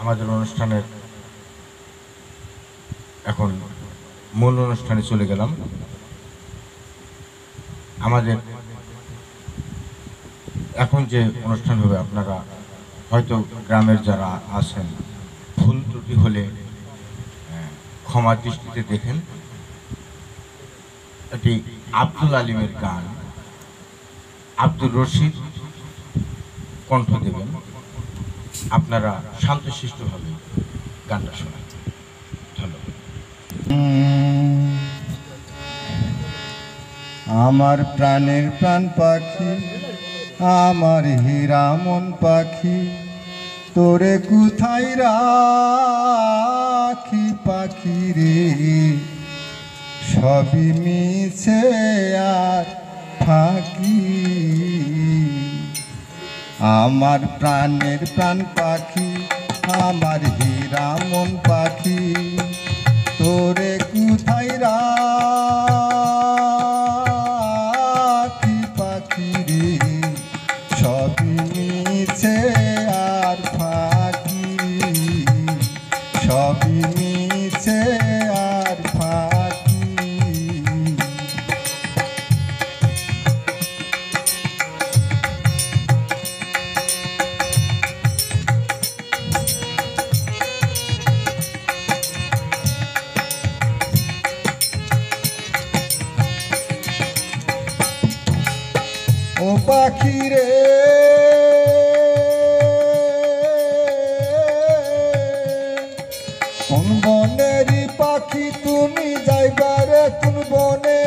আমাদের অনুষ্ঠানের এখন মূল অনুষ্ঠানে চলে গেলাম। আমাদের এখন যে অনুষ্ঠান হবে, আপনারা হয়তো গ্রামের যারা আছেন ভুল ত্রুটি হলে ক্ষমা দৃষ্টিতে দেখেন। এটি আব্দুল আলিমের গান, আব্দুর রশিদ কণ্ঠ দেবেন। আপনারা শান্তশিষ্টভাবে গানটা শোনেন। ধন্যবাদ। আমার প্রাণের প্রাণ পাখি, আমার হীরা মন পাখি, তোরে কোথায় রাখি পাখি রে, সবই মিছে আর ফাঁকি। আমার প্রাণের প্রাণ পাখি, আমার হীরা মন পাখি, তোরে কোথায় রাখি পাখি রে, সবই মিছে আর ফাঁকি, সবই মিছে আর ফাঁকি। ও পাখি রে, কোন বনেরই পাখি তুমি যাইবারে কোন বনে,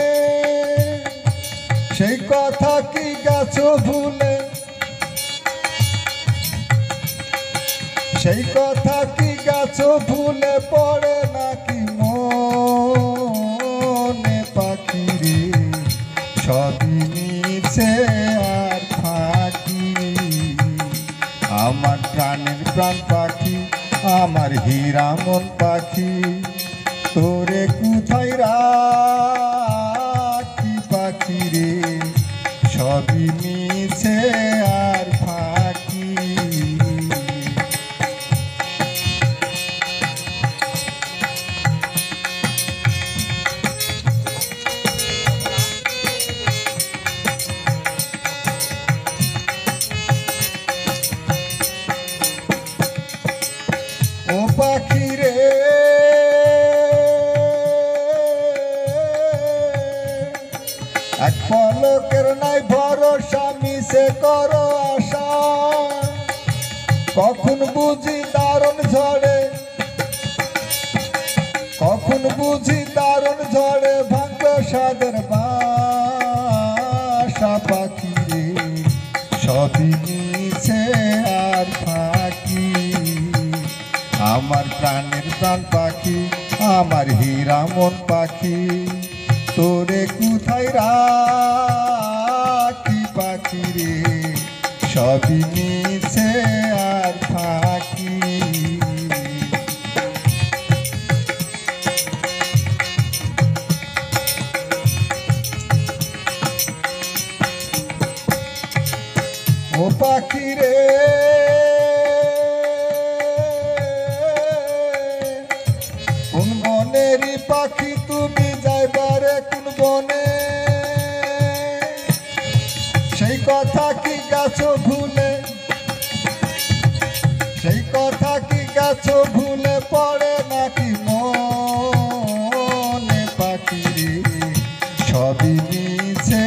সেই কথা কি গেছো ভুলে, সেই কথা কি গেছো ভুলে, পড়ে নাকি মনে পাখি রে, সবই মিছে আর ফাঁকি। আমার প্রাণের প্রাণ পাখি, আমার হীরা মন পাখি, তোরে কোথায় রাখি পাখি রে, সবই মিছে আর ফাঁকি। ও পাখি রে, এক পলকের নাই ভরসা, মিছে করো আশা, কখন বুঝি দারুণ ঝড়ে, কখন বুঝি দারুণ ঝড়ে, ভাঙবে সাদের বাসা পাখি রে, সবই মিছে আর ফাঁকি। আমার প্রাণের প্রাণ পাখি, আমার হীরা মন পাখি, তোরে কোথায় রাখি পাখি রে, সবই মিছে আর ফাঁকি। ও পাখি রে, কোন বনেরই পাখি তুমি যাইবারে কোন বনে, সেই কথা কি গেছো ভুলে, সেই কথা কি গেছো ভুলে, পড়ে নাকি মনে পাখি রে, সবই মিছে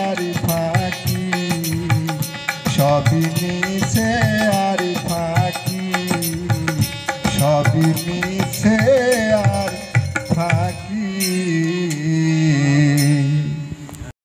আর ফাঁকি, সবই মিছে আর ফাঁকি, সবই মিছে আর ফাঁকি।